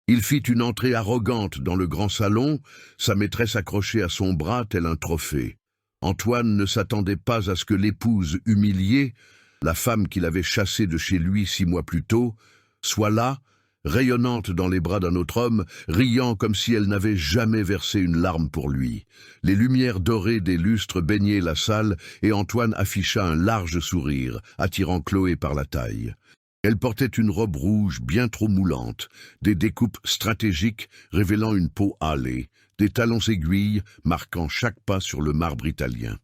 Il fit une entrée arrogante dans le grand salon, sa maîtresse accrochée à son bras tel un trophée. Antoine ne s'attendait pas à ce que l'épouse humiliée, la femme qu'il avait chassée de chez lui 6 mois plus tôt, soit là, rayonnante dans les bras d'un autre homme, riant comme si elle n'avait jamais versé une larme pour lui. Les lumières dorées des lustres baignaient la salle et Antoine afficha un large sourire, attirant Chloé par la taille. Elle portait une robe rouge bien trop moulante, des découpes stratégiques révélant une peau hâlée, des talons aiguilles marquant chaque pas sur le marbre italien.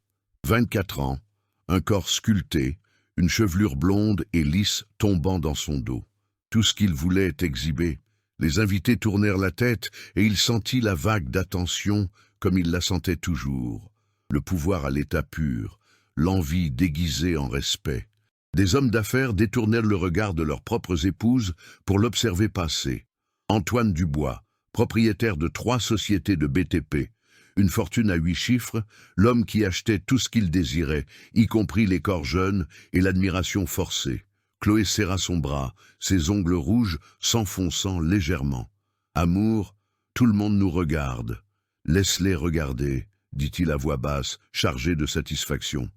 24 ans, un corps sculpté, une chevelure blonde et lisse tombant dans son dos. Tout ce qu'il voulait est exhibé. Les invités tournèrent la tête et il sentit la vague d'attention comme il la sentait toujours. Le pouvoir à l'état pur, l'envie déguisée en respect. Des hommes d'affaires détournèrent le regard de leurs propres épouses pour l'observer passer. Antoine Dubois, propriétaire de 3 sociétés de BTP, une fortune à 8 chiffres, l'homme qui achetait tout ce qu'il désirait, y compris les corps jeunes et l'admiration forcée. Chloé serra son bras, ses ongles rouges s'enfonçant légèrement. « Amour, tout le monde nous regarde. Laisse-les regarder, dit-il à voix basse, chargé de satisfaction.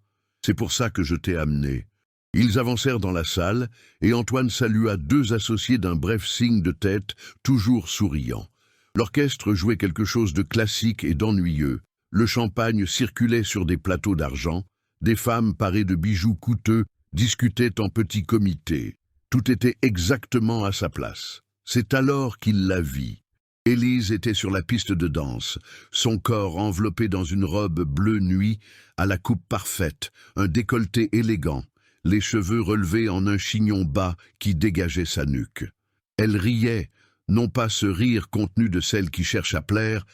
C'est pour ça que je t'ai amené. Ils avancèrent dans la salle, et Antoine salua 2 associés d'un bref signe de tête, toujours souriant. L'orchestre jouait quelque chose de classique et d'ennuyeux. Le champagne circulait sur des plateaux d'argent. Des femmes parées de bijoux coûteux discutaient en petit comité. Tout était exactement à sa place. C'est alors qu'il la vit. Élise était sur la piste de danse, son corps enveloppé dans une robe bleu nuit, à la coupe parfaite, un décolleté élégant, les cheveux relevés en un chignon bas qui dégageait sa nuque. Elle riait, non pas ce rire contenu de celle qui cherche à plaire,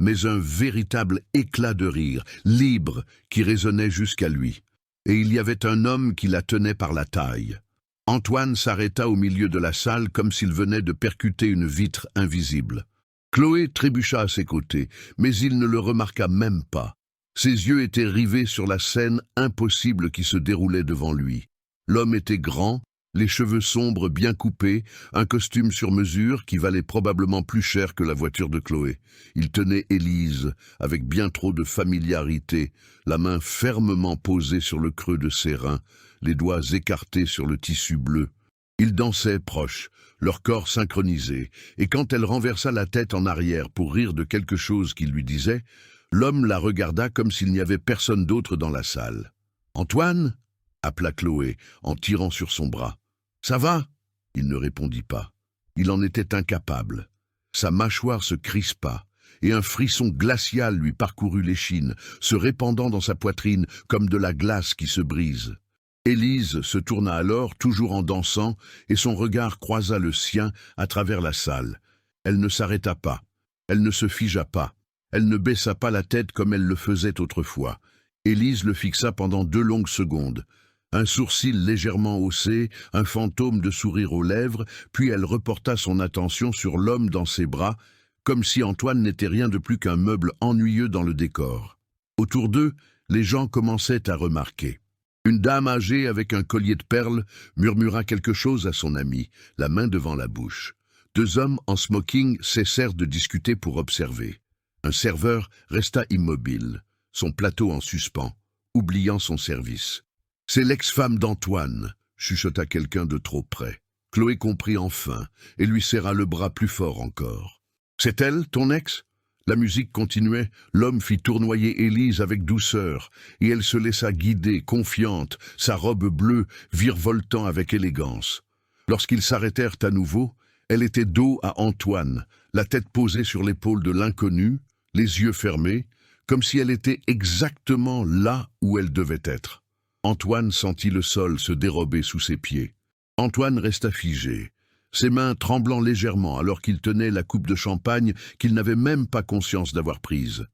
mais un véritable éclat de rire, libre, qui résonnait jusqu'à lui. Et il y avait un homme qui la tenait par la taille. Antoine s'arrêta au milieu de la salle comme s'il venait de percuter une vitre invisible. Chloé trébucha à ses côtés, mais il ne le remarqua même pas. Ses yeux étaient rivés sur la scène impossible qui se déroulait devant lui. L'homme était grand, les cheveux sombres bien coupés, un costume sur mesure qui valait probablement plus cher que la voiture de Chloé. Il tenait Élise, avec bien trop de familiarité, la main fermement posée sur le creux de ses reins, les doigts écartés sur le tissu bleu. Ils dansaient proches, leur corps synchronisés, et quand elle renversa la tête en arrière pour rire de quelque chose qu'il lui disait, l'homme la regarda comme s'il n'y avait personne d'autre dans la salle. « Antoine » appela Chloé, en tirant sur son bras. « Ça va ?» Il ne répondit pas. Il en était incapable. Sa mâchoire se crispa, et un frisson glacial lui parcourut l'échine, se répandant dans sa poitrine comme de la glace qui se brise. Élise se tourna alors, toujours en dansant, et son regard croisa le sien à travers la salle. Elle ne s'arrêta pas. Elle ne se figea pas. Elle ne baissa pas la tête comme elle le faisait autrefois. Élise le fixa pendant 2 longues secondes. Un sourcil légèrement haussé, un fantôme de sourire aux lèvres, puis elle reporta son attention sur l'homme dans ses bras, comme si Antoine n'était rien de plus qu'un meuble ennuyeux dans le décor. Autour d'eux, les gens commençaient à remarquer. Une dame âgée avec un collier de perles murmura quelque chose à son ami, la main devant la bouche. 2 hommes en smoking cessèrent de discuter pour observer. Un serveur resta immobile, son plateau en suspens, oubliant son service. « C'est l'ex-femme d'Antoine », chuchota quelqu'un de trop près. Chloé comprit enfin et lui serra le bras plus fort encore. « C'est elle, ton ex ?» La musique continuait, l'homme fit tournoyer Élise avec douceur, et elle se laissa guider, confiante, sa robe bleue virevoltant avec élégance. Lorsqu'ils s'arrêtèrent à nouveau, elle était dos à Antoine, la tête posée sur l'épaule de l'inconnu, les yeux fermés, comme si elle était exactement là où elle devait être. Antoine sentit le sol se dérober sous ses pieds. Antoine resta figé, ses mains tremblant légèrement alors qu'il tenait la coupe de champagne qu'il n'avait même pas conscience d'avoir prise.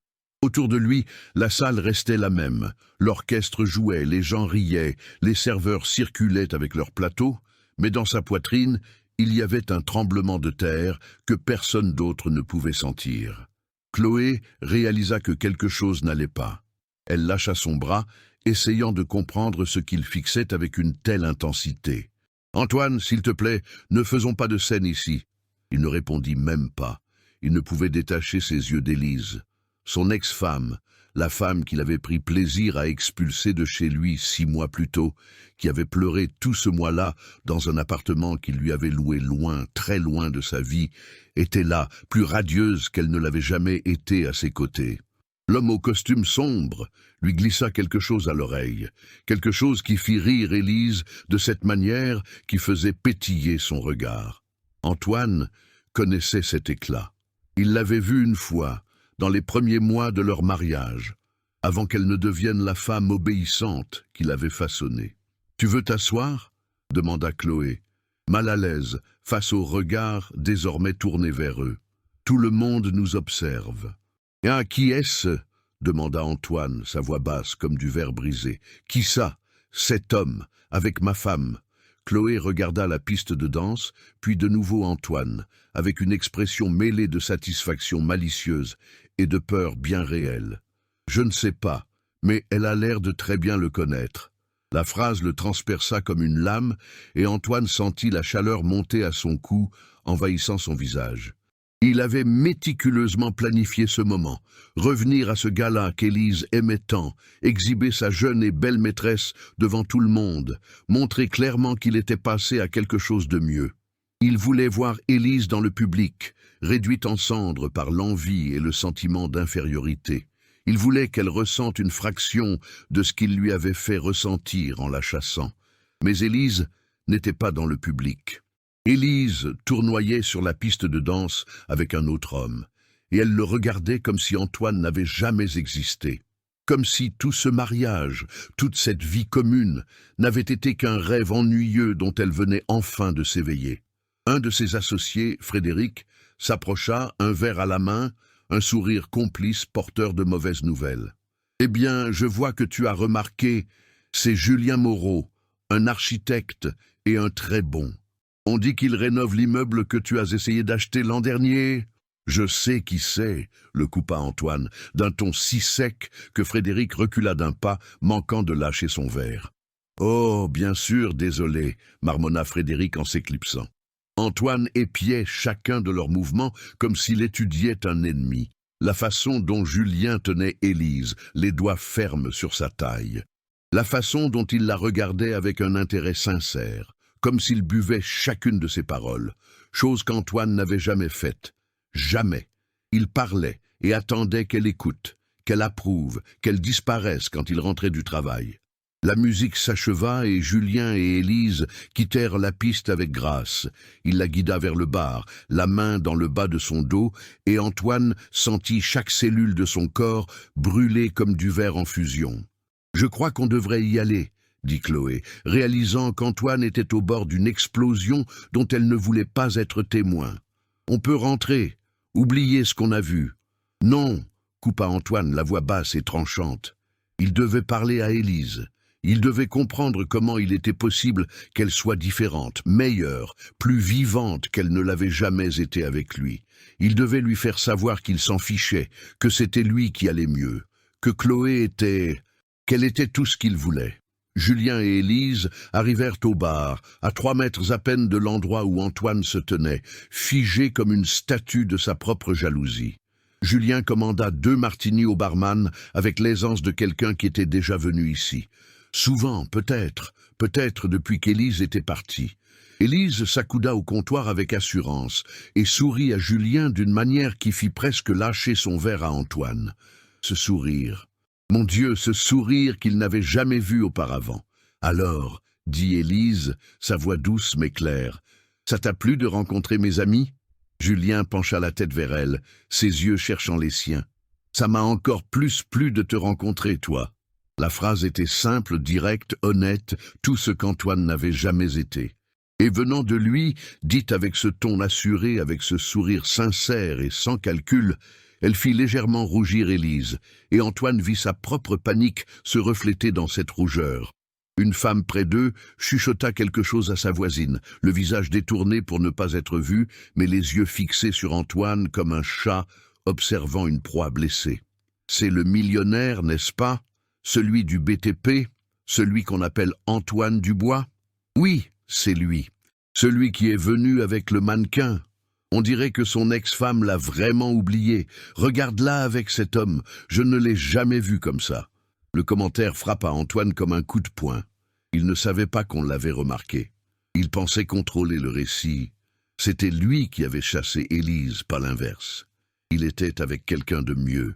Autour de lui, la salle restait la même. L'orchestre jouait, les gens riaient, les serveurs circulaient avec leurs plateaux, mais dans sa poitrine, il y avait un tremblement de terre que personne d'autre ne pouvait sentir. Chloé réalisa que quelque chose n'allait pas. Elle lâcha son bras, essayant de comprendre ce qu'il fixait avec une telle intensité. « Antoine, s'il te plaît, ne faisons pas de scène ici. » Il ne répondit même pas. Il ne pouvait détacher ses yeux d'Élise. Son ex-femme, la femme qu'il avait pris plaisir à expulser de chez lui 6 mois plus tôt, qui avait pleuré tout ce mois-là dans un appartement qu'il lui avait loué loin, très loin de sa vie, était là, plus radieuse qu'elle ne l'avait jamais été à ses côtés. L'homme au costume sombre lui glissa quelque chose à l'oreille, quelque chose qui fit rire Élise de cette manière qui faisait pétiller son regard. Antoine connaissait cet éclat. Il l'avait vu une fois, dans les premiers mois de leur mariage, avant qu'elle ne devienne la femme obéissante qu'il avait façonnée. « Tu veux t'asseoir » demanda Chloé, mal à l'aise face au regard désormais tourné vers eux. « Tout le monde nous observe. »« Ah, qui est-ce » demanda Antoine, sa voix basse comme du verre brisé. « Qui ça ?»« Cet homme, avec ma femme. » Chloé regarda la piste de danse, puis de nouveau Antoine, avec une expression mêlée de satisfaction malicieuse et de peur bien réelle. « Je ne sais pas, mais elle a l'air de très bien le connaître. » La phrase le transperça comme une lame, et Antoine sentit la chaleur monter à son cou, envahissant son visage. Il avait méticuleusement planifié ce moment, revenir à ce gala qu'Élise aimait tant, exhiber sa jeune et belle maîtresse devant tout le monde, montrer clairement qu'il était passé à quelque chose de mieux. Il voulait voir Élise dans le public, réduite en cendres par l'envie et le sentiment d'infériorité. Il voulait qu'elle ressente une fraction de ce qu'il lui avait fait ressentir en la chassant. Mais Élise n'était pas dans le public. Élise tournoyait sur la piste de danse avec un autre homme, et elle le regardait comme si Antoine n'avait jamais existé. Comme si tout ce mariage, toute cette vie commune, n'avait été qu'un rêve ennuyeux dont elle venait enfin de s'éveiller. Un de ses associés, Frédéric, s'approcha, un verre à la main, un sourire complice porteur de mauvaises nouvelles. « Eh bien, je vois que tu as remarqué, c'est Julien Moreau, un architecte et un très bon. On dit qu'il rénove l'immeuble que tu as essayé d'acheter l'an dernier. » « Je sais qui c'est, » le coupa Antoine, d'un ton si sec que Frédéric recula d'un pas, manquant de lâcher son verre. « Oh, bien sûr, désolé, » marmonna Frédéric en s'éclipsant. Antoine épiait chacun de leurs mouvements comme s'il étudiait un ennemi. La façon dont Julien tenait Élise, les doigts fermes sur sa taille. La façon dont il la regardait avec un intérêt sincère, comme s'il buvait chacune de ses paroles, chose qu'Antoine n'avait jamais faite. Jamais. Il parlait et attendait qu'elle écoute, qu'elle approuve, qu'elle disparaisse quand il rentrait du travail. La musique s'acheva et Julien et Élise quittèrent la piste avec grâce. Il la guida vers le bar, la main dans le bas de son dos, et Antoine sentit chaque cellule de son corps brûler comme du verre en fusion. « Je crois qu'on devrait y aller, » dit Chloé, réalisant qu'Antoine était au bord d'une explosion dont elle ne voulait pas être témoin. « On peut rentrer. Oubliez ce qu'on a vu. »« Non, » coupa Antoine, la voix basse et tranchante. Il devait parler à Élise. Il devait comprendre comment il était possible qu'elle soit différente, meilleure, plus vivante qu'elle ne l'avait jamais été avec lui. Il devait lui faire savoir qu'il s'en fichait, que c'était lui qui allait mieux, que Chloé était... qu'elle était tout ce qu'il voulait. Julien et Élise arrivèrent au bar, à 3 mètres à peine de l'endroit où Antoine se tenait, figé comme une statue de sa propre jalousie. Julien commanda 2 martinis au barman avec l'aisance de quelqu'un qui était déjà venu ici. Souvent, peut-être depuis qu'Élise était partie. Élise s'accouda au comptoir avec assurance et sourit à Julien d'une manière qui fit presque lâcher son verre à Antoine. Ce sourire... Mon Dieu, ce sourire qu'il n'avait jamais vu auparavant. « Alors, » dit Élise, sa voix douce mais claire, « ça t'a plu de rencontrer mes amis ?» Julien pencha la tête vers elle, ses yeux cherchant les siens. « Ça m'a encore plus plu de te rencontrer, toi. » La phrase était simple, directe, honnête, tout ce qu'Antoine n'avait jamais été. Et venant de lui, dite avec ce ton assuré, avec ce sourire sincère et sans calcul, elle fit légèrement rougir Élise, et Antoine vit sa propre panique se refléter dans cette rougeur. Une femme près d'eux chuchota quelque chose à sa voisine, le visage détourné pour ne pas être vu, mais les yeux fixés sur Antoine comme un chat observant une proie blessée. « C'est le millionnaire, n'est-ce pas? Celui du BTP? Celui qu'on appelle Antoine Dubois? »« Oui, c'est lui. Celui qui est venu avec le mannequin. » On dirait que son ex-femme l'a vraiment oublié. Regarde-la avec cet homme, je ne l'ai jamais vu comme ça. Le commentaire frappa Antoine comme un coup de poing. Il ne savait pas qu'on l'avait remarqué. Il pensait contrôler le récit. C'était lui qui avait chassé Élise, pas l'inverse. Il était avec quelqu'un de mieux,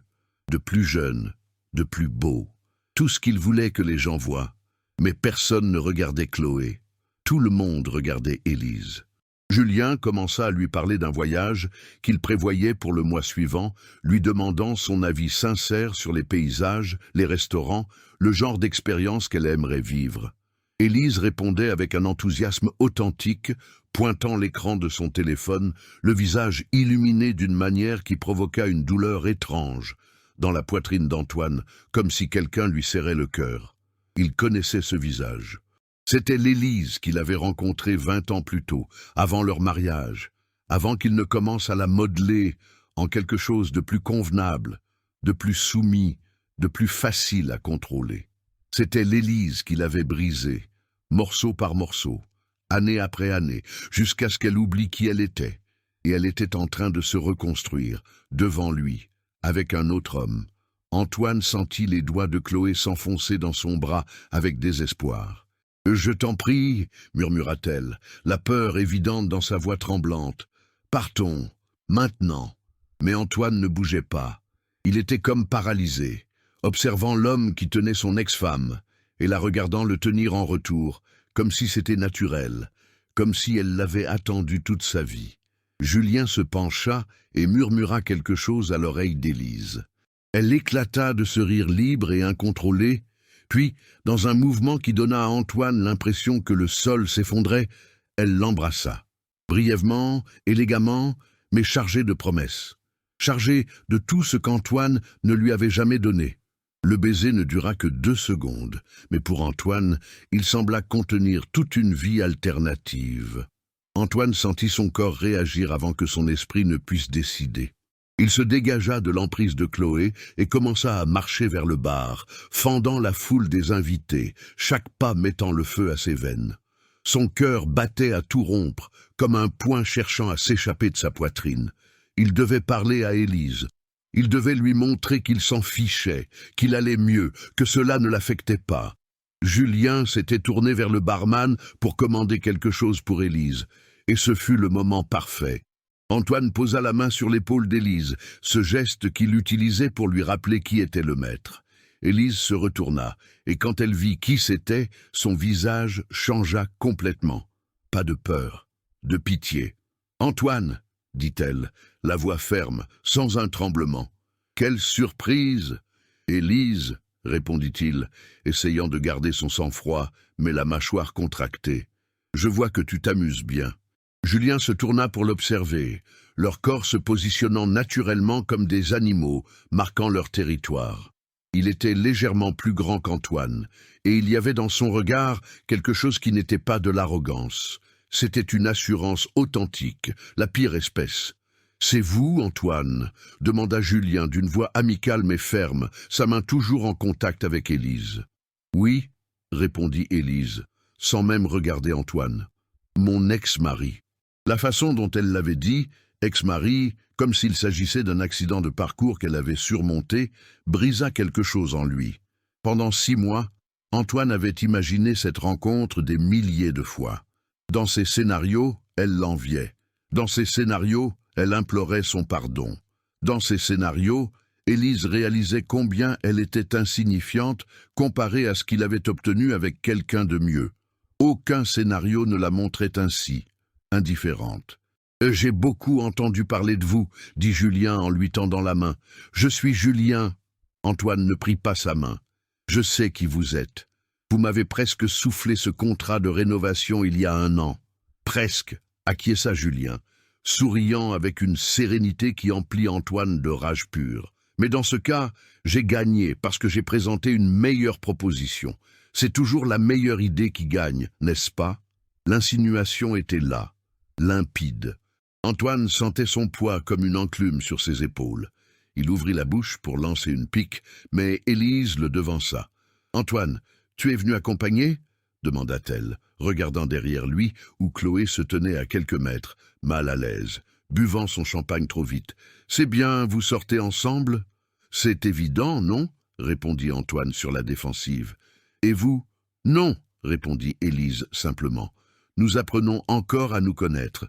de plus jeune, de plus beau. Tout ce qu'il voulait que les gens voient. Mais personne ne regardait Chloé. Tout le monde regardait Élise. Julien commença à lui parler d'un voyage qu'il prévoyait pour le mois suivant, lui demandant son avis sincère sur les paysages, les restaurants, le genre d'expérience qu'elle aimerait vivre. Élise répondait avec un enthousiasme authentique, pointant l'écran de son téléphone, le visage illuminé d'une manière qui provoqua une douleur étrange dans la poitrine d'Antoine, comme si quelqu'un lui serrait le cœur. Il connaissait ce visage. C'était l'Élise qu'il avait rencontrée 20 ans plus tôt, avant leur mariage, avant qu'il ne commence à la modeler en quelque chose de plus convenable, de plus soumis, de plus facile à contrôler. C'était l'Élise qu'il avait brisée, morceau par morceau, année après année, jusqu'à ce qu'elle oublie qui elle était, et elle était en train de se reconstruire, devant lui, avec un autre homme. Antoine sentit les doigts de Chloé s'enfoncer dans son bras avec désespoir. « Je t'en prie, murmura-t-elle, la peur évidente dans sa voix tremblante. Partons, maintenant. » Mais Antoine ne bougeait pas. Il était comme paralysé, observant l'homme qui tenait son ex-femme, et la regardant le tenir en retour, comme si c'était naturel, comme si elle l'avait attendu toute sa vie. Julien se pencha et murmura quelque chose à l'oreille d'Élise. Elle éclata de ce rire libre et incontrôlé, puis, dans un mouvement qui donna à Antoine l'impression que le sol s'effondrait, elle l'embrassa. Brièvement, élégamment, mais chargée de promesses. Chargée de tout ce qu'Antoine ne lui avait jamais donné. Le baiser ne dura que 2 secondes, mais pour Antoine, il sembla contenir toute une vie alternative. Antoine sentit son corps réagir avant que son esprit ne puisse décider. Il se dégagea de l'emprise de Chloé et commença à marcher vers le bar, fendant la foule des invités, chaque pas mettant le feu à ses veines. Son cœur battait à tout rompre, comme un poing cherchant à s'échapper de sa poitrine. Il devait parler à Élise. Il devait lui montrer qu'il s'en fichait, qu'il allait mieux, que cela ne l'affectait pas. Julien s'était tourné vers le barman pour commander quelque chose pour Élise, et ce fut le moment parfait. Antoine posa la main sur l'épaule d'Élise, ce geste qu'il utilisait pour lui rappeler qui était le maître. Élise se retourna, et quand elle vit qui c'était, son visage changea complètement. Pas de peur, de pitié. « Antoine !» dit-elle, la voix ferme, sans un tremblement. « Quelle surprise !»« Élise !» répondit-il, essayant de garder son sang-froid, mais la mâchoire contractée. « Je vois que tu t'amuses bien. » Julien se tourna pour l'observer, leur corps se positionnant naturellement comme des animaux, marquant leur territoire. Il était légèrement plus grand qu'Antoine, et il y avait dans son regard quelque chose qui n'était pas de l'arrogance. C'était une assurance authentique, la pire espèce. « C'est vous, Antoine ?» demanda Julien d'une voix amicale mais ferme, sa main toujours en contact avec Élise. « Oui » répondit Élise, sans même regarder Antoine. « Mon ex-mari. » La façon dont elle l'avait dit, ex-mari, comme s'il s'agissait d'un accident de parcours qu'elle avait surmonté, brisa quelque chose en lui. Pendant 6 mois, Antoine avait imaginé cette rencontre des milliers de fois. Dans ses scénarios, elle l'enviait. Dans ses scénarios, elle implorait son pardon. Dans ses scénarios, Élise réalisait combien elle était insignifiante comparée à ce qu'il avait obtenu avec quelqu'un de mieux. Aucun scénario ne la montrait ainsi, indifférente. « J'ai beaucoup entendu parler de vous, » dit Julien en lui tendant la main. « Je suis Julien. » Antoine ne prit pas sa main. « Je sais qui vous êtes. Vous m'avez presque soufflé ce contrat de rénovation il y a 1 an. Presque, acquiesça Julien, souriant avec une sérénité qui emplit Antoine de rage pure. Mais dans ce cas, j'ai gagné parce que j'ai présenté une meilleure proposition. C'est toujours la meilleure idée qui gagne, n'est-ce pas? L'insinuation était là, limpide. Antoine sentait son poids comme une enclume sur ses épaules. Il ouvrit la bouche pour lancer une pique, mais Élise le devança. « Antoine, tu es venu accompagner ?» demanda-t-elle, regardant derrière lui où Chloé se tenait à quelques mètres, mal à l'aise. buvant son champagne trop vite. « C'est bien, vous sortez ensemble ?»« C'est évident, non ?» répondit Antoine sur la défensive. « Et vous ?»« Non, » répondit Élise simplement. « Nous apprenons encore à nous connaître.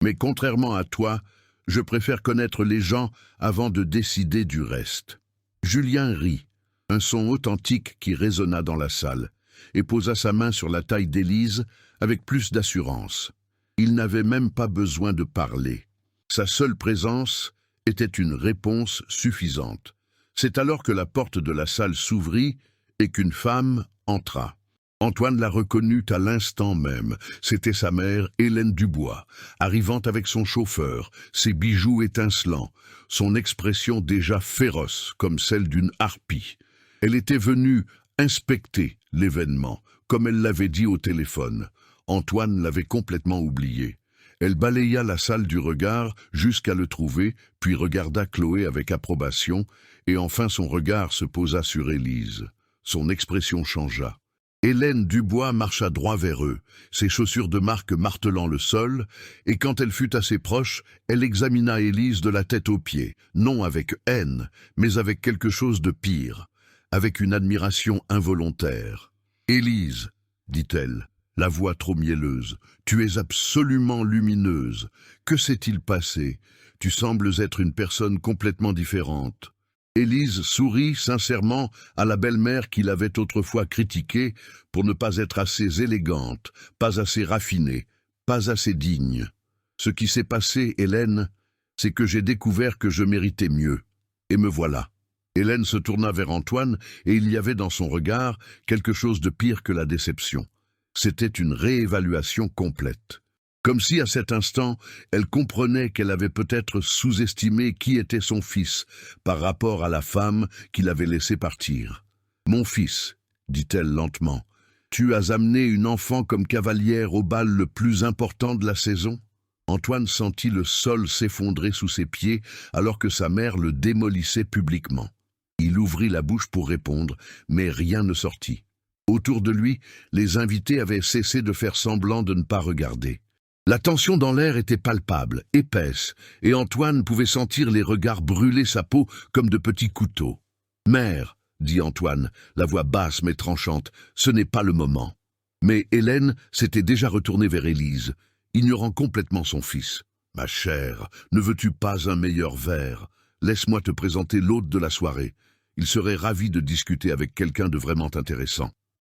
Mais contrairement à toi, je préfère connaître les gens avant de décider du reste. » Julien rit, un son authentique qui résonna dans la salle, et posa sa main sur la taille d'Élise avec plus d'assurance. Il n'avait même pas besoin de parler. Sa seule présence était une réponse suffisante. C'est alors que la porte de la salle s'ouvrit et qu'une femme entra. Antoine la reconnut à l'instant même. C'était sa mère, Hélène Dubois, arrivant avec son chauffeur, ses bijoux étincelants, son expression déjà féroce comme celle d'une harpie. Elle était venue inspecter l'événement, comme elle l'avait dit au téléphone. Antoine l'avait complètement oublié. Elle balaya la salle du regard jusqu'à le trouver, puis regarda Chloé avec approbation, et enfin son regard se posa sur Élise. Son expression changea. Hélène Dubois marcha droit vers eux, ses chaussures de marque martelant le sol, et quand elle fut assez proche, elle examina Élise de la tête aux pieds, non avec haine, mais avec quelque chose de pire, avec une admiration involontaire. « Élise, dit-elle, la voix trop mielleuse, tu es absolument lumineuse. Que s'est-il passé? Tu sembles être une personne complètement différente. » Élise sourit sincèrement à la belle-mère qui l'avait autrefois critiquée pour ne pas être assez élégante, pas assez raffinée, pas assez digne. « Ce qui s'est passé, Hélène, c'est que j'ai découvert que je méritais mieux. Et me voilà. » Hélène se tourna vers Antoine et il y avait dans son regard quelque chose de pire que la déception. C'était une réévaluation complète. Comme si à cet instant, elle comprenait qu'elle avait peut-être sous-estimé qui était son fils par rapport à la femme qui l'avait laissé partir. « Mon fils, dit-elle lentement, tu as amené une enfant comme cavalière au bal le plus important de la saison ?» Antoine sentit le sol s'effondrer sous ses pieds alors que sa mère le démolissait publiquement. Il ouvrit la bouche pour répondre, mais rien ne sortit. Autour de lui, les invités avaient cessé de faire semblant de ne pas regarder. La tension dans l'air était palpable, épaisse, et Antoine pouvait sentir les regards brûler sa peau comme de petits couteaux. « Mère, dit Antoine, la voix basse mais tranchante, ce n'est pas le moment. » Mais Hélène s'était déjà retournée vers Élise, ignorant complètement son fils. « Ma chère, ne veux-tu pas un meilleur verre? Laisse-moi te présenter l'hôte de la soirée. Il serait ravi de discuter avec quelqu'un de vraiment intéressant. »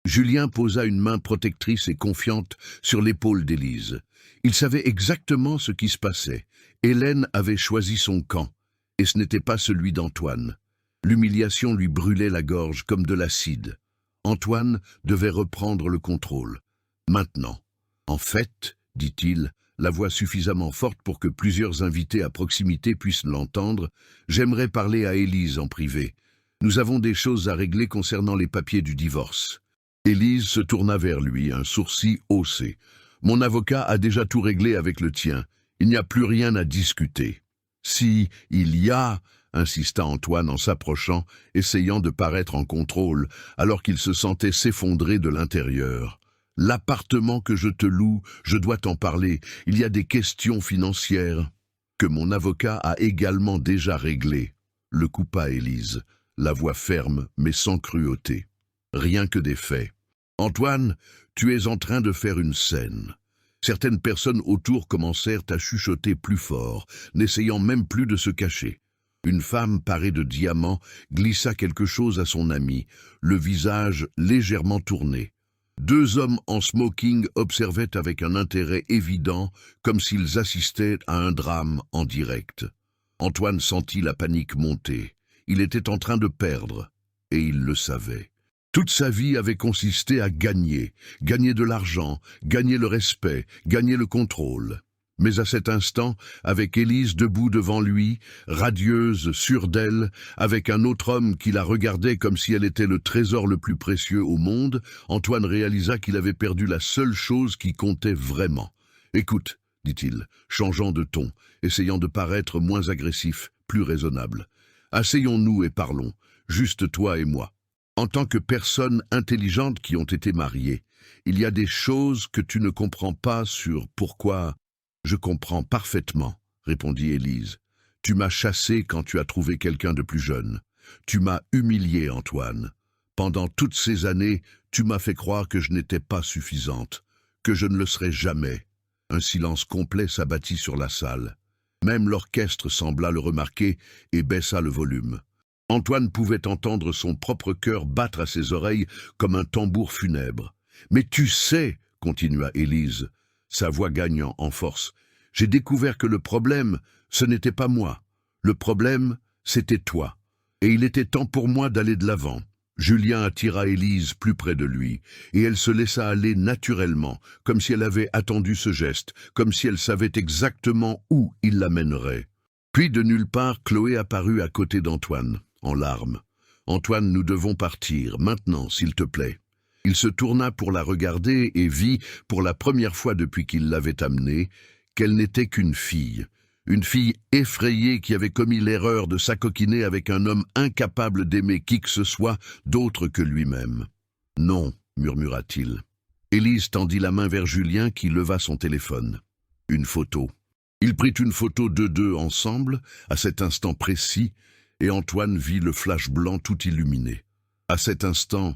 Julien posa une main protectrice et confiante sur l'épaule d'Élise. Il savait exactement ce qui se passait. Hélène avait choisi son camp, et ce n'était pas celui d'Antoine. L'humiliation lui brûlait la gorge comme de l'acide. Antoine devait reprendre le contrôle. Maintenant. « En fait, dit-il, la voix suffisamment forte pour que plusieurs invités à proximité puissent l'entendre, j'aimerais parler à Élise en privé. Nous avons des choses à régler concernant les papiers du divorce. » Élise se tourna vers lui, un sourcil haussé. « Mon avocat a déjà tout réglé avec le tien. Il n'y a plus rien à discuter. »« Si, il y a, » insista Antoine en s'approchant, essayant de paraître en contrôle, alors qu'il se sentait s'effondrer de l'intérieur. « L'appartement que je te loue, je dois t'en parler. Il y a des questions financières que mon avocat a également déjà réglées. » Le coupa Élise, la voix ferme mais sans cruauté. Rien que des faits. « Antoine, tu es en train de faire une scène. » Certaines personnes autour commencèrent à chuchoter plus fort, n'essayant même plus de se cacher. Une femme parée de diamants glissa quelque chose à son ami, le visage légèrement tourné. Deux hommes en smoking observaient avec un intérêt évident, comme s'ils assistaient à un drame en direct. Antoine sentit la panique monter. Il était en train de perdre, et il le savait. Toute sa vie avait consisté à gagner de l'argent, gagner le respect, gagner le contrôle. Mais à cet instant, avec Élise debout devant lui, radieuse, sûre d'elle, avec un autre homme qui la regardait comme si elle était le trésor le plus précieux au monde, Antoine réalisa qu'il avait perdu la seule chose qui comptait vraiment. « Écoute, » dit-il, changeant de ton, essayant de paraître moins agressif, plus raisonnable. « Asseyons-nous et parlons, juste toi et moi. En tant que personnes intelligentes qui ont été mariées, il y a des choses que tu ne comprends pas sur pourquoi. Je comprends parfaitement, répondit Élise. Tu m'as chassé quand tu as trouvé quelqu'un de plus jeune. Tu m'as humilié, Antoine. Pendant toutes ces années, tu m'as fait croire que je n'étais pas suffisante, que je ne le serais jamais. Un silence complet s'abattit sur la salle. Même l'orchestre sembla le remarquer et baissa le volume. Antoine pouvait entendre son propre cœur battre à ses oreilles comme un tambour funèbre. « Mais tu sais, » continua Élise, sa voix gagnant en force, « j'ai découvert que le problème, ce n'était pas moi. Le problème, c'était toi. Et il était temps pour moi d'aller de l'avant. » Julien attira Élise plus près de lui, et elle se laissa aller naturellement, comme si elle avait attendu ce geste, comme si elle savait exactement où il l'amènerait. Puis de nulle part, Chloé apparut à côté d'Antoine, en larmes. « Antoine, nous devons partir, maintenant, s'il te plaît. » Il se tourna pour la regarder et vit, pour la première fois depuis qu'il l'avait amenée, qu'elle n'était qu'une fille. Une fille effrayée qui avait commis l'erreur de s'acoquiner avec un homme incapable d'aimer qui que ce soit d'autre que lui-même. « Non, » murmura-t-il. Élise tendit la main vers Julien qui leva son téléphone. Une photo. Il prit une photo d'eux deux ensemble, à cet instant précis, et Antoine vit le flash blanc tout illuminé. À cet instant,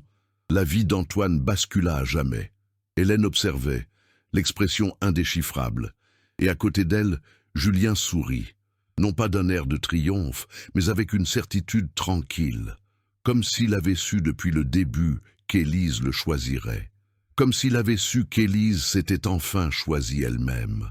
la vie d'Antoine bascula à jamais. Hélène observait, l'expression indéchiffrable, et à côté d'elle, Julien sourit, non pas d'un air de triomphe, mais avec une certitude tranquille, comme s'il avait su depuis le début qu'Élise le choisirait, comme s'il avait su qu'Élise s'était enfin choisie elle-même.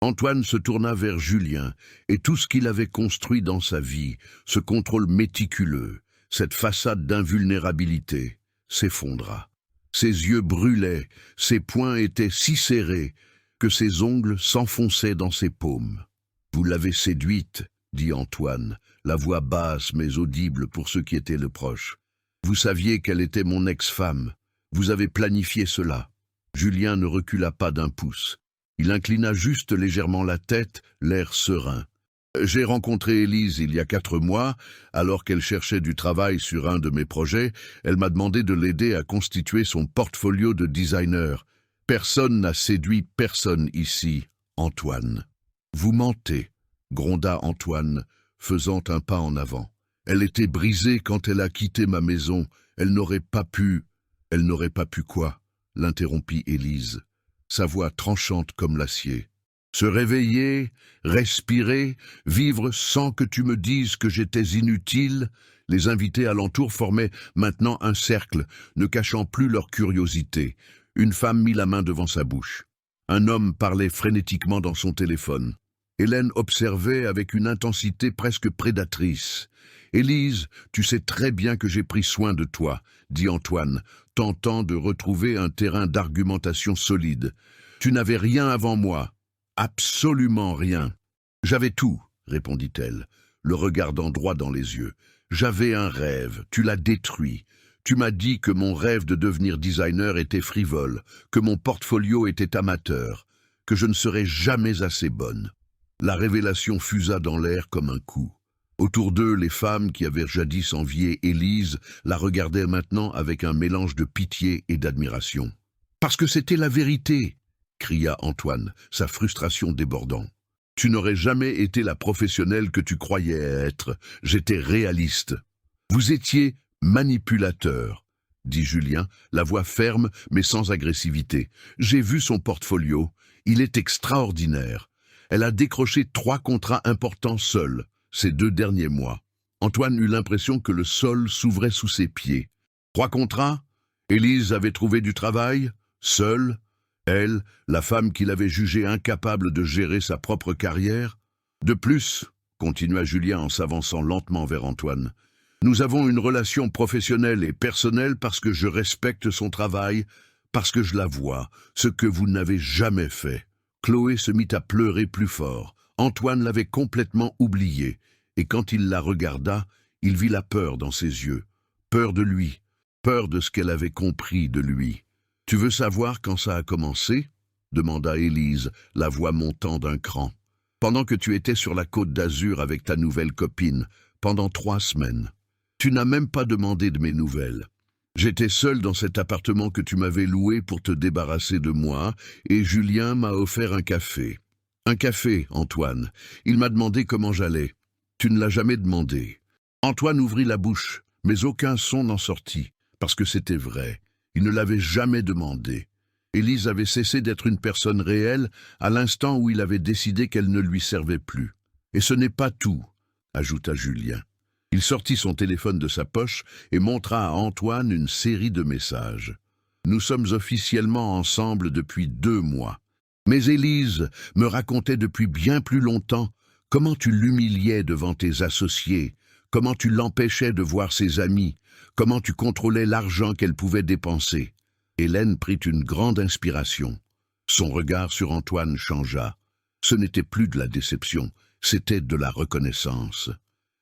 Antoine se tourna vers Julien, et tout ce qu'il avait construit dans sa vie, ce contrôle méticuleux, cette façade d'invulnérabilité, s'effondra. Ses yeux brûlaient, ses poings étaient si serrés que ses ongles s'enfonçaient dans ses paumes. « Vous l'avez séduite, » dit Antoine, la voix basse mais audible pour ceux qui étaient le proche. « Vous saviez qu'elle était mon ex-femme. Vous avez planifié cela. » Julien ne recula pas d'un pouce. Il inclina juste légèrement la tête, l'air serein. « J'ai rencontré Élise il y a 4 mois, alors qu'elle cherchait du travail sur un de mes projets. Elle m'a demandé de l'aider à constituer son portfolio de designer. Personne n'a séduit personne ici, Antoine. »« Vous mentez, » gronda Antoine, faisant un pas en avant. « Elle était brisée quand elle a quitté ma maison. Elle n'aurait pas pu... » « Elle n'aurait pas pu quoi ?» l'interrompit Élise, sa voix tranchante comme l'acier. « Se réveiller, respirer, vivre sans que tu me dises que j'étais inutile ?» Les invités alentour formaient maintenant un cercle, ne cachant plus leur curiosité. Une femme mit la main devant sa bouche. Un homme parlait frénétiquement dans son téléphone. Hélène observait avec une intensité presque prédatrice. « Élise, tu sais très bien que j'ai pris soin de toi, » dit Antoine, tentant de retrouver un terrain d'argumentation solide. « Tu n'avais rien avant moi. Absolument rien. »« J'avais tout, » répondit-elle, le regardant droit dans les yeux. « J'avais un rêve, tu l'as détruit. Tu m'as dit que mon rêve de devenir designer était frivole, que mon portfolio était amateur, que je ne serais jamais assez bonne. » La révélation fusa dans l'air comme un coup. Autour d'eux, les femmes qui avaient jadis envié Élise la regardaient maintenant avec un mélange de pitié et d'admiration. « Parce que c'était la vérité !» cria Antoine, sa frustration débordant. « Tu n'aurais jamais été la professionnelle que tu croyais être. J'étais réaliste. »« Vous étiez manipulateur, » dit Julien, la voix ferme mais sans agressivité. « J'ai vu son portfolio. Il est extraordinaire. Elle a décroché 3 contrats importants seule, ces 2 derniers mois. » Antoine eut l'impression que le sol s'ouvrait sous ses pieds. 3 contrats? Élise avait trouvé du travail, seule. Elle, la femme qu'il avait jugée incapable de gérer sa propre carrière. « De plus, » continua Julien en s'avançant lentement vers Antoine, « nous avons une relation professionnelle et personnelle parce que je respecte son travail, parce que je la vois, ce que vous n'avez jamais fait. » Chloé se mit à pleurer plus fort. Antoine l'avait complètement oubliée, et quand il la regarda, il vit la peur dans ses yeux. Peur de lui, peur de ce qu'elle avait compris de lui. « Tu veux savoir quand ça a commencé ?» demanda Élise, la voix montant d'un cran. « Pendant que tu étais sur la côte d'Azur avec ta nouvelle copine, pendant 3 semaines. Tu n'as même pas demandé de mes nouvelles. J'étais seul dans cet appartement que tu m'avais loué pour te débarrasser de moi, et Julien m'a offert un café. Un café, Antoine. Il m'a demandé comment j'allais. Tu ne l'as jamais demandé. Antoine ouvrit la bouche, mais aucun son n'en sortit, parce que c'était vrai. Il ne l'avait jamais demandé. Élise avait cessé d'être une personne réelle à l'instant où il avait décidé qu'elle ne lui servait plus. Et ce n'est pas tout, ajouta Julien. Il sortit son téléphone de sa poche et montra à Antoine une série de messages. Nous sommes officiellement ensemble depuis 2 mois. Mais Élise me racontait depuis bien plus longtemps comment tu l'humiliais devant tes associés, comment tu l'empêchais de voir ses amis, comment tu contrôlais l'argent qu'elle pouvait dépenser. Hélène prit une grande inspiration. Son regard sur Antoine changea. Ce n'était plus de la déception, c'était de la reconnaissance.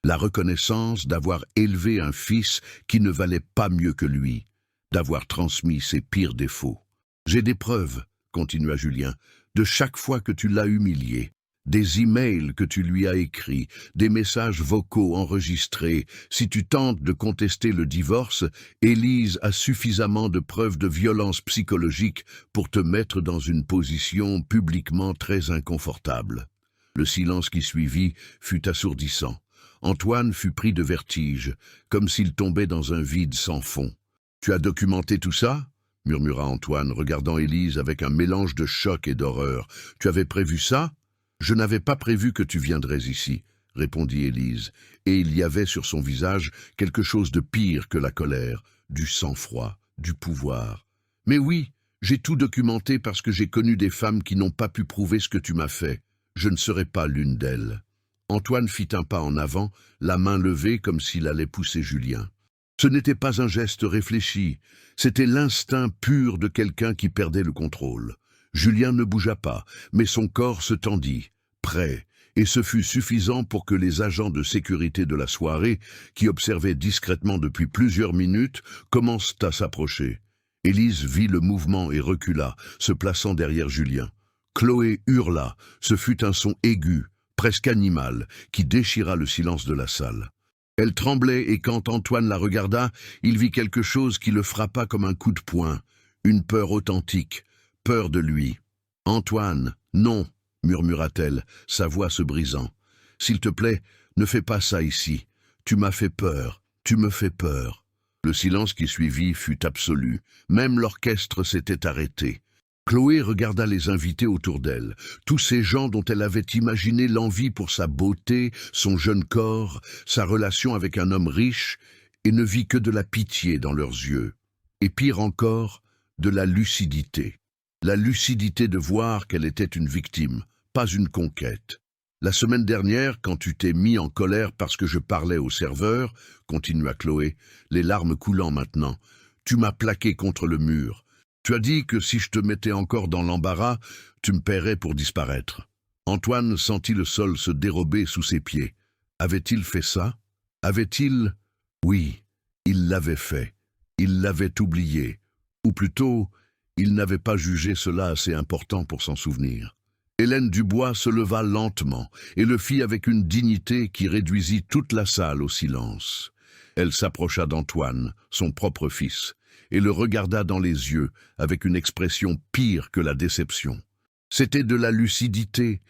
La reconnaissance d'avoir élevé un fils qui ne valait pas mieux que lui, d'avoir transmis ses pires défauts. « J'ai des preuves, » continua Julien, « de chaque fois que tu l'as humilié. Des emails que tu lui as écrits, des messages vocaux enregistrés. Si tu tentes de contester le divorce, Élise a suffisamment de preuves de violence psychologique pour te mettre dans une position publiquement très inconfortable. » Le silence qui suivit fut assourdissant. Antoine fut pris de vertige, comme s'il tombait dans un vide sans fond. « Tu as documenté tout ça ?» murmura Antoine, regardant Élise avec un mélange de choc et d'horreur. « Tu avais prévu ça ?»« Je n'avais pas prévu que tu viendrais ici, » répondit Élise, et il y avait sur son visage quelque chose de pire que la colère, du sang-froid, du pouvoir. « Mais oui, j'ai tout documenté parce que j'ai connu des femmes qui n'ont pas pu prouver ce que tu m'as fait. Je ne serai pas l'une d'elles. » Antoine fit un pas en avant, la main levée comme s'il allait pousser Julien. Ce n'était pas un geste réfléchi, c'était l'instinct pur de quelqu'un qui perdait le contrôle. Julien ne bougea pas, mais son corps se tendit, prêt, et ce fut suffisant pour que les agents de sécurité de la soirée, qui observaient discrètement depuis plusieurs minutes, commencent à s'approcher. Élise vit le mouvement et recula, se plaçant derrière Julien. Chloé hurla, ce fut un son aigu, presque animal, qui déchira le silence de la salle. Elle tremblait et quand Antoine la regarda, il vit quelque chose qui le frappa comme un coup de poing, une peur authentique, peur de lui. « Antoine, non !» murmura-t-elle, sa voix se brisant. « S'il te plaît, ne fais pas ça ici. Tu m'as fait peur, tu me fais peur. » Le silence qui suivit fut absolu, même l'orchestre s'était arrêté. Chloé regarda les invités autour d'elle, tous ces gens dont elle avait imaginé l'envie pour sa beauté, son jeune corps, sa relation avec un homme riche, et ne vit que de la pitié dans leurs yeux. Et pire encore, de la lucidité. La lucidité de voir qu'elle était une victime, pas une conquête. La semaine dernière, quand tu t'es mis en colère parce que je parlais au serveur, continua Chloé, les larmes coulant maintenant, tu m'as plaqué contre le mur. Tu as dit que si je te mettais encore dans l'embarras, tu me paierais pour disparaître. Antoine sentit le sol se dérober sous ses pieds. Avait-il fait ça? Avait-il? Oui, il l'avait fait. Il l'avait oublié. Ou plutôt, il n'avait pas jugé cela assez important pour s'en souvenir. Hélène Dubois se leva lentement et le fit avec une dignité qui réduisit toute la salle au silence. Elle s'approcha d'Antoine, son propre fils, et le regarda dans les yeux avec une expression pire que la déception. C'était de la lucidité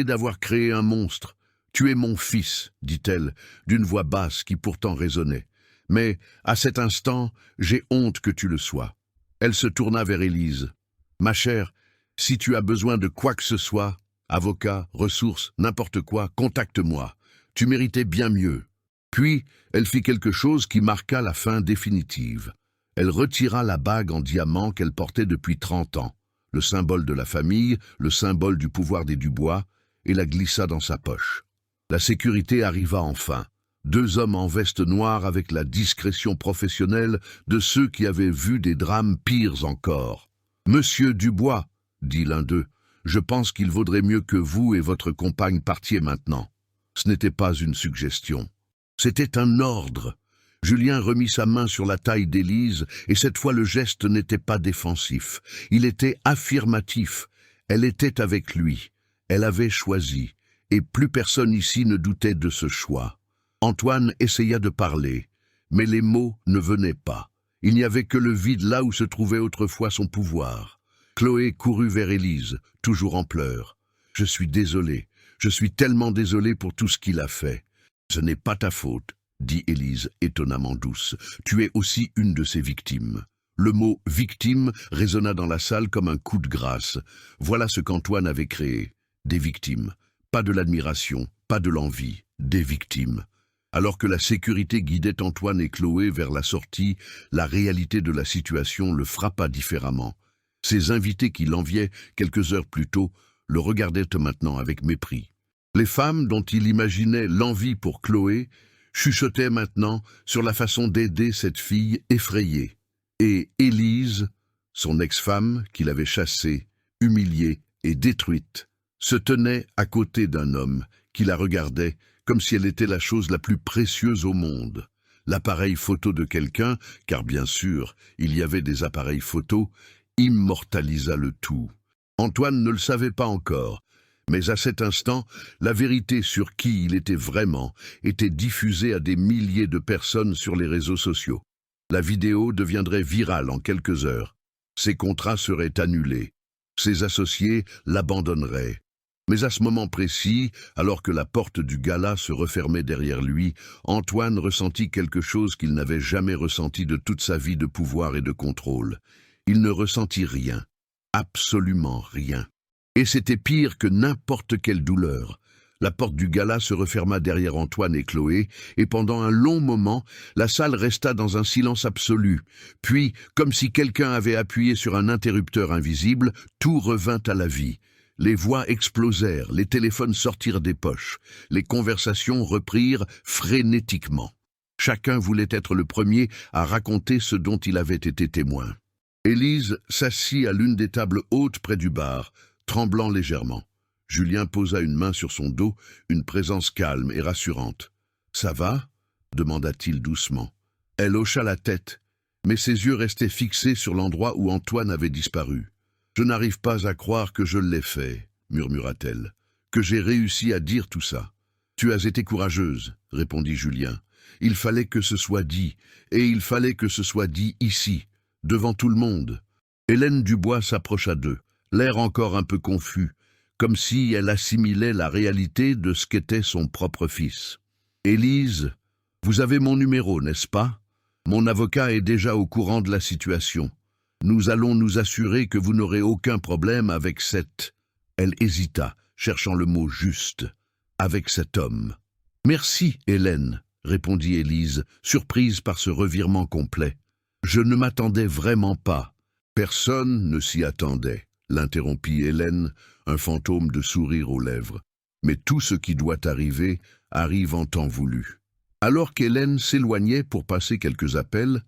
d'avoir créé un monstre. « Tu es mon fils », dit-elle, d'une voix basse qui pourtant résonnait. « Mais, à cet instant, j'ai honte que tu le sois. » Elle se tourna vers Élise. « Ma chère, si tu as besoin de quoi que ce soit, avocat, ressources, n'importe quoi, contacte-moi. Tu méritais bien mieux. » Puis, elle fit quelque chose qui marqua la fin définitive. Elle retira la bague en diamant qu'elle portait depuis 30 ans, le symbole de la famille, le symbole du pouvoir des Dubois, et la glissa dans sa poche. La sécurité arriva enfin. 2 hommes en veste noire avec la discrétion professionnelle de ceux qui avaient vu des drames pires encore. « Monsieur Dubois, » dit l'un d'eux, « je pense qu'il vaudrait mieux que vous et votre compagne partiez maintenant. » Ce n'était pas une suggestion. C'était un ordre. Julien remit sa main sur la taille d'Élise, et cette fois le geste n'était pas défensif. Il était affirmatif. Elle était avec lui. Elle avait choisi. Et plus personne ici ne doutait de ce choix. Antoine essaya de parler, mais les mots ne venaient pas. Il n'y avait que le vide là où se trouvait autrefois son pouvoir. Chloé courut vers Élise, toujours en pleurs. Je suis désolé. Je suis tellement désolé pour tout ce qu'il a fait. Ce n'est pas ta faute, dit Élise, étonnamment douce. Tu es aussi une de ses victimes. Le mot « victime » résonna dans la salle comme un coup de grâce. Voilà ce qu'Antoine avait créé. Des victimes. Pas de l'admiration, pas de l'envie. Des victimes. Alors que la sécurité guidait Antoine et Chloé vers la sortie, la réalité de la situation le frappa différemment. Ses invités qui l'enviaient quelques heures plus tôt le regardaient maintenant avec mépris. Les femmes dont il imaginait l'envie pour Chloé chuchotaient maintenant sur la façon d'aider cette fille effrayée. Et Élise, son ex-femme qu'il avait chassée, humiliée et détruite, se tenait à côté d'un homme qui la regardait comme si elle était la chose la plus précieuse au monde. L'appareil photo de quelqu'un, car bien sûr, il y avait des appareils photos, immortalisa le tout. Antoine ne le savait pas encore, mais à cet instant, la vérité sur qui il était vraiment était diffusée à des milliers de personnes sur les réseaux sociaux. La vidéo deviendrait virale en quelques heures. Ses contrats seraient annulés. Ses associés l'abandonneraient. Mais à ce moment précis, alors que la porte du gala se refermait derrière lui, Antoine ressentit quelque chose qu'il n'avait jamais ressenti de toute sa vie de pouvoir et de contrôle. Il ne ressentit rien, absolument rien. Et c'était pire que n'importe quelle douleur. La porte du gala se referma derrière Antoine et Chloé, et pendant un long moment, la salle resta dans un silence absolu. Puis, comme si quelqu'un avait appuyé sur un interrupteur invisible, tout revint à la vie. Les voix explosèrent, les téléphones sortirent des poches, les conversations reprirent frénétiquement. Chacun voulait être le premier à raconter ce dont il avait été témoin. Élise s'assit à l'une des tables hautes près du bar, tremblant légèrement. Julien posa une main sur son dos, une présence calme et rassurante. « Ça va » demanda-t-il doucement. Elle hocha la tête, mais ses yeux restaient fixés sur l'endroit où Antoine avait disparu. « Je n'arrive pas à croire que je l'ai fait, » murmura-t-elle, « que j'ai réussi à dire tout ça. »« Tu as été courageuse, » répondit Julien. « Il fallait que ce soit dit, et il fallait que ce soit dit ici, devant tout le monde. » Hélène Dubois s'approcha d'eux, l'air encore un peu confus, comme si elle assimilait la réalité de ce qu'était son propre fils. « Élise, vous avez mon numéro, n'est-ce pas? Mon avocat est déjà au courant de la situation. Nous allons nous assurer que vous n'aurez aucun problème avec cette... » Elle hésita, cherchant le mot juste. « Avec cet homme. »« Merci, Hélène, » répondit Élise, surprise par ce revirement complet. « Je ne m'attendais vraiment pas. »« Personne ne s'y attendait, » l'interrompit Hélène, un fantôme de sourire aux lèvres. « Mais tout ce qui doit arriver, arrive en temps voulu. » Alors qu'Hélène s'éloignait pour passer quelques appels,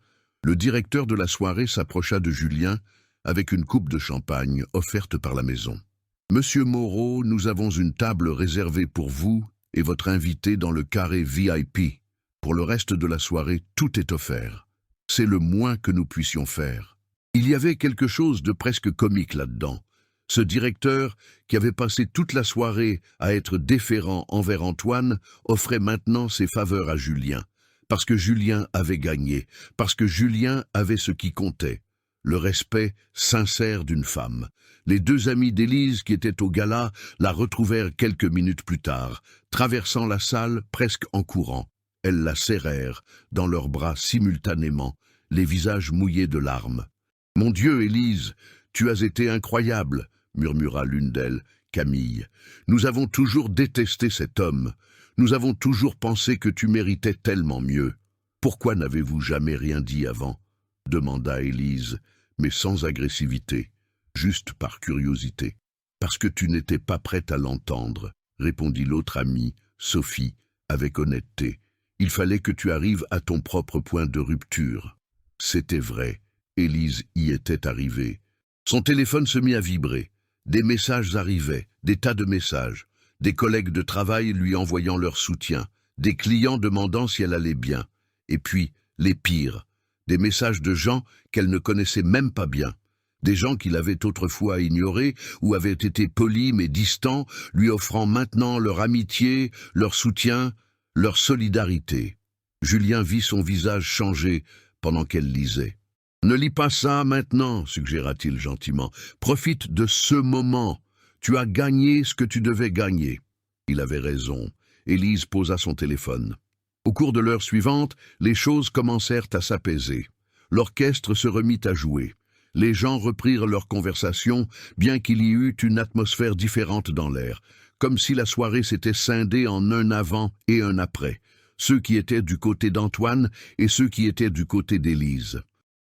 le directeur de la soirée s'approcha de Julien avec une coupe de champagne offerte par la maison. « Monsieur Moreau, nous avons une table réservée pour vous et votre invité dans le carré VIP. Pour le reste de la soirée, tout est offert. C'est le moins que nous puissions faire. » Il y avait quelque chose de presque comique là-dedans. Ce directeur, qui avait passé toute la soirée à être déférent envers Antoine, offrait maintenant ses faveurs à Julien. Parce que Julien avait gagné, parce que Julien avait ce qui comptait, le respect sincère d'une femme. Les deux amis d'Élise qui étaient au gala la retrouvèrent quelques minutes plus tard, traversant la salle presque en courant. Elles la serrèrent dans leurs bras simultanément, les visages mouillés de larmes. « Mon Dieu, Élise, tu as été incroyable !» murmura l'une d'elles, Camille. « Nous avons toujours détesté cet homme. Nous avons toujours pensé que tu méritais tellement mieux. Pourquoi n'avez-vous jamais rien dit avant ?» demanda Élise, mais sans agressivité, juste par curiosité. « Parce que tu n'étais pas prête à l'entendre, » répondit l'autre amie, Sophie, avec honnêteté. « Il fallait que tu arrives à ton propre point de rupture. » C'était vrai, Élise y était arrivée. Son téléphone se mit à vibrer. Des messages arrivaient, des tas de messages. Des collègues de travail lui envoyant leur soutien, des clients demandant si elle allait bien. Et puis, les pires, des messages de gens qu'elle ne connaissait même pas bien. Des gens qu'il avait autrefois ignorés ou avaient été polis mais distants, lui offrant maintenant leur amitié, leur soutien, leur solidarité. Julien vit son visage changer pendant qu'elle lisait. « Ne lis pas ça maintenant, suggéra-t-il gentiment. Profite de ce moment. Tu as gagné ce que tu devais gagner. » Il avait raison. Élise posa son téléphone. Au cours de l'heure suivante, les choses commencèrent à s'apaiser. L'orchestre se remit à jouer. Les gens reprirent leur conversation, bien qu'il y eût une atmosphère différente dans l'air, comme si la soirée s'était scindée en un avant et un après, ceux qui étaient du côté d'Antoine et ceux qui étaient du côté d'Élise.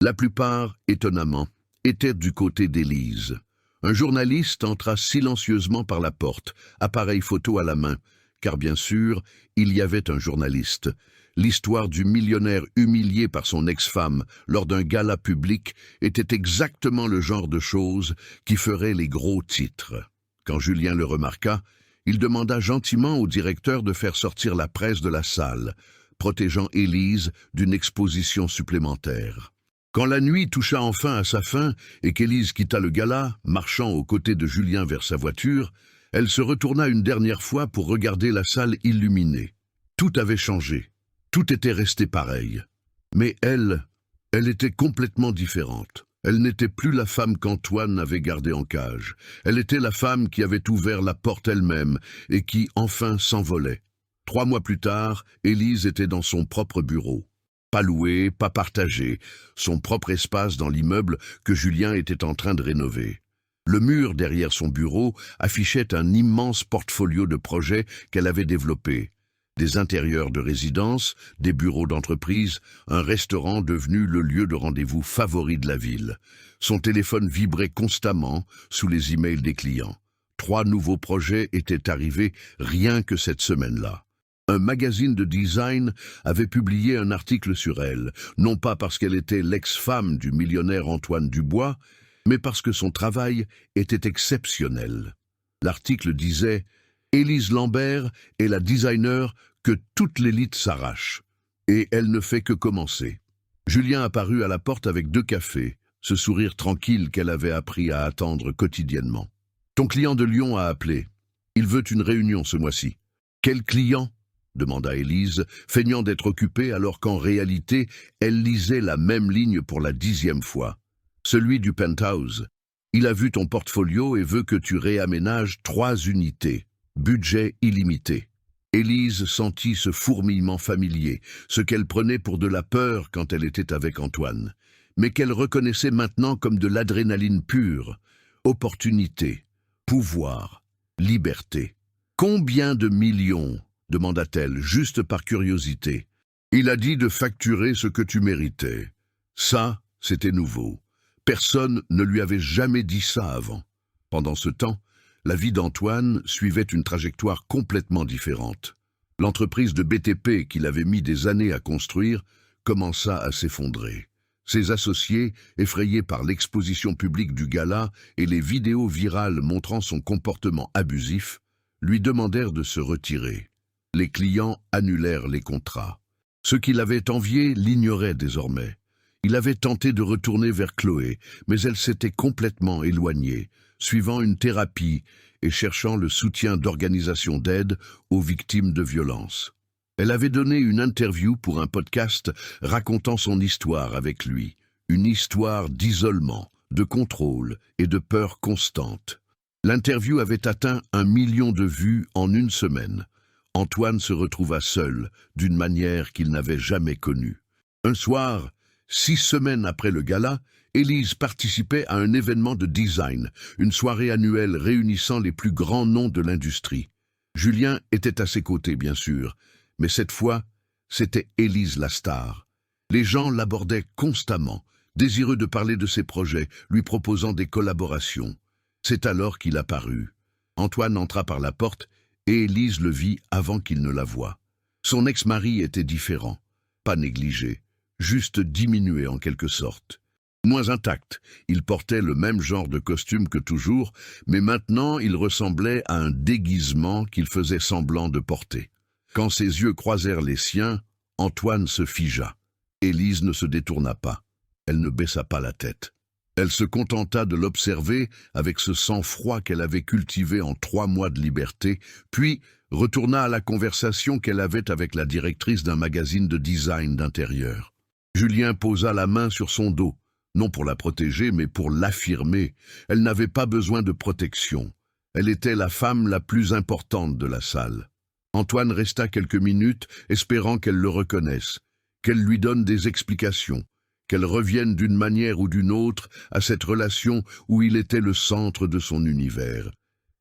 La plupart, étonnamment, étaient du côté d'Élise. Un journaliste entra silencieusement par la porte, appareil photo à la main, car bien sûr, il y avait un journaliste. L'histoire du millionnaire humilié par son ex-femme lors d'un gala public était exactement le genre de choses qui ferait les gros titres. Quand Julien le remarqua, il demanda gentiment au directeur de faire sortir la presse de la salle, protégeant Élise d'une exposition supplémentaire. Quand la nuit toucha enfin à sa fin et qu'Élise quitta le gala, marchant aux côtés de Julien vers sa voiture, elle se retourna une dernière fois pour regarder la salle illuminée. Tout avait changé. Tout était resté pareil. Mais elle était complètement différente. Elle n'était plus la femme qu'Antoine avait gardée en cage. Elle était la femme qui avait ouvert la porte elle-même et qui, enfin, s'envolait. 3 mois plus tard, Élise était dans son propre bureau. Pas loué, pas partagé, son propre espace dans l'immeuble que Julien était en train de rénover. Le mur derrière son bureau affichait un immense portfolio de projets qu'elle avait développés. Des intérieurs de résidence, des bureaux d'entreprise, un restaurant devenu le lieu de rendez-vous favori de la ville. Son téléphone vibrait constamment sous les emails des clients. 3 nouveaux projets étaient arrivés rien que cette semaine-là. Un magazine de design avait publié un article sur elle, non pas parce qu'elle était l'ex-femme du millionnaire Antoine Dubois, mais parce que son travail était exceptionnel. L'article disait « Élise Lambert est la designer que toute l'élite s'arrache. Et elle ne fait que commencer. » Julien apparut à la porte avec 2 cafés, ce sourire tranquille qu'elle avait appris à attendre quotidiennement. « Ton client de Lyon a appelé. Il veut une réunion ce mois-ci. »« Quel client ?» demanda Élise, feignant d'être occupée alors qu'en réalité, elle lisait la même ligne pour la 10e fois. « Celui du penthouse. Il a vu ton portfolio et veut que tu réaménages 3 unités. Budget illimité. » Élise sentit ce fourmillement familier, ce qu'elle prenait pour de la peur quand elle était avec Antoine, mais qu'elle reconnaissait maintenant comme de l'adrénaline pure. Opportunité, pouvoir, liberté. « Combien de millions ?» demanda-t-elle, juste par curiosité. « Il a dit de facturer ce que tu méritais. » Ça, c'était nouveau. Personne ne lui avait jamais dit ça avant. Pendant ce temps, la vie d'Antoine suivait une trajectoire complètement différente. L'entreprise de BTP qu'il avait mis des années à construire commença à s'effondrer. Ses associés, effrayés par l'exposition publique du gala et les vidéos virales montrant son comportement abusif, lui demandèrent de se retirer. Les clients annulèrent les contrats. Ceux qui l'avaient envié l'ignoraient désormais. Il avait tenté de retourner vers Chloé, mais elle s'était complètement éloignée, suivant une thérapie et cherchant le soutien d'organisations d'aide aux victimes de violences. Elle avait donné une interview pour un podcast racontant son histoire avec lui, une histoire d'isolement, de contrôle et de peur constante. L'interview avait atteint 1 million de vues en 1 semaine. Antoine se retrouva seul, d'une manière qu'il n'avait jamais connue. Un soir, 6 semaines après le gala, Élise participait à un événement de design, une soirée annuelle réunissant les plus grands noms de l'industrie. Julien était à ses côtés, bien sûr, mais cette fois, c'était Élise la star. Les gens l'abordaient constamment, désireux de parler de ses projets, lui proposant des collaborations. C'est alors qu'il apparut. Antoine entra par la porte et Élise le vit avant qu'il ne la voie. Son ex-mari était différent, pas négligé, juste diminué en quelque sorte. Moins intact, il portait le même genre de costume que toujours, mais maintenant il ressemblait à un déguisement qu'il faisait semblant de porter. Quand ses yeux croisèrent les siens, Antoine se figea. Élise ne se détourna pas. Elle ne baissa pas la tête. Elle se contenta de l'observer avec ce sang-froid qu'elle avait cultivé en 3 mois de liberté, puis retourna à la conversation qu'elle avait avec la directrice d'un magazine de design d'intérieur. Julien posa la main sur son dos, non pour la protéger, mais pour l'affirmer. Elle n'avait pas besoin de protection. Elle était la femme la plus importante de la salle. Antoine resta quelques minutes, espérant qu'elle le reconnaisse, qu'elle lui donne des explications, qu'elle revienne d'une manière ou d'une autre à cette relation où il était le centre de son univers.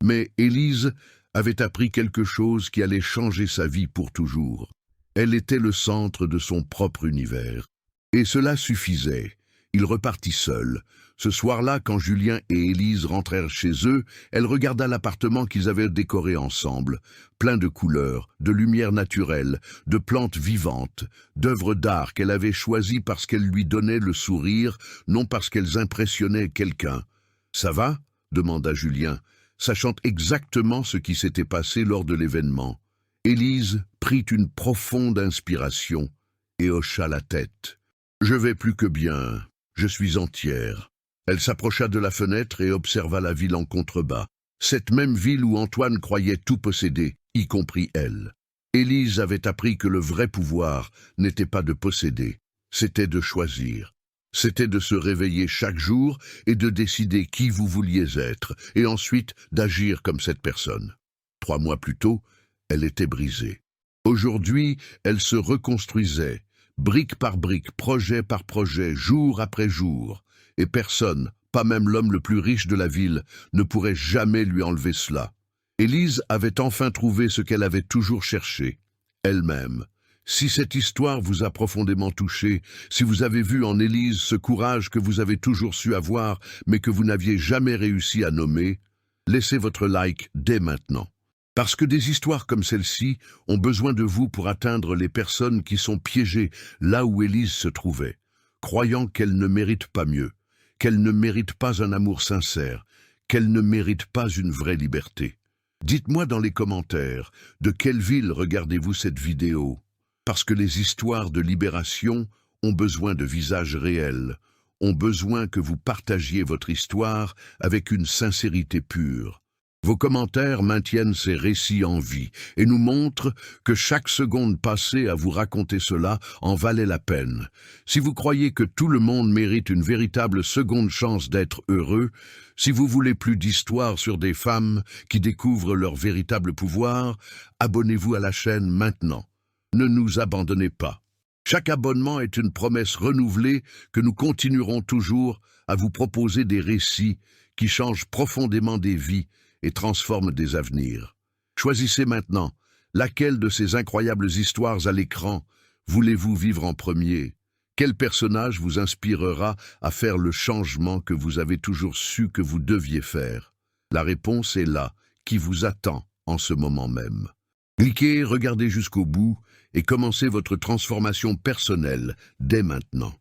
Mais Élise avait appris quelque chose qui allait changer sa vie pour toujours. Elle était le centre de son propre univers. Et cela suffisait. Il repartit seul. Ce soir-là, quand Julien et Élise rentrèrent chez eux, elle regarda l'appartement qu'ils avaient décoré ensemble, plein de couleurs, de lumière naturelle, de plantes vivantes, d'œuvres d'art qu'elle avait choisies parce qu'elles lui donnaient le sourire, non parce qu'elles impressionnaient quelqu'un. « Ça va ?» demanda Julien, sachant exactement ce qui s'était passé lors de l'événement. Élise prit une profonde inspiration et hocha la tête. « Je vais plus que bien, je suis entière. » Elle s'approcha de la fenêtre et observa la ville en contrebas. Cette même ville où Antoine croyait tout posséder, y compris elle. Élise avait appris que le vrai pouvoir n'était pas de posséder, c'était de choisir. C'était de se réveiller chaque jour et de décider qui vous vouliez être, et ensuite d'agir comme cette personne. 3 mois plus tôt, elle était brisée. Aujourd'hui, elle se reconstruisait, brique par brique, projet par projet, jour après jour. Et personne, pas même l'homme le plus riche de la ville, ne pourrait jamais lui enlever cela. Élise avait enfin trouvé ce qu'elle avait toujours cherché, elle-même. Si cette histoire vous a profondément touché, si vous avez vu en Élise ce courage que vous avez toujours su avoir, mais que vous n'aviez jamais réussi à nommer, laissez votre like dès maintenant. Parce que des histoires comme celle-ci ont besoin de vous pour atteindre les personnes qui sont piégées là où Élise se trouvait, croyant qu'elle ne mérite pas mieux, qu'elle ne mérite pas un amour sincère, qu'elle ne mérite pas une vraie liberté. Dites-moi dans les commentaires, de quelle ville regardez-vous cette vidéo? Parce que les histoires de libération ont besoin de visages réels, ont besoin que vous partagiez votre histoire avec une sincérité pure. Vos commentaires maintiennent ces récits en vie et nous montrent que chaque seconde passée à vous raconter cela en valait la peine. Si vous croyez que tout le monde mérite une véritable seconde chance d'être heureux, si vous voulez plus d'histoires sur des femmes qui découvrent leur véritable pouvoir, abonnez-vous à la chaîne maintenant. Ne nous abandonnez pas. Chaque abonnement est une promesse renouvelée que nous continuerons toujours à vous proposer des récits qui changent profondément des vies et transforme des avenirs. Choisissez maintenant, laquelle de ces incroyables histoires à l'écran voulez-vous vivre en premier? Quel personnage vous inspirera à faire le changement que vous avez toujours su que vous deviez faire? La réponse est là, qui vous attend en ce moment même. Cliquez, regardez jusqu'au bout et commencez votre transformation personnelle dès maintenant.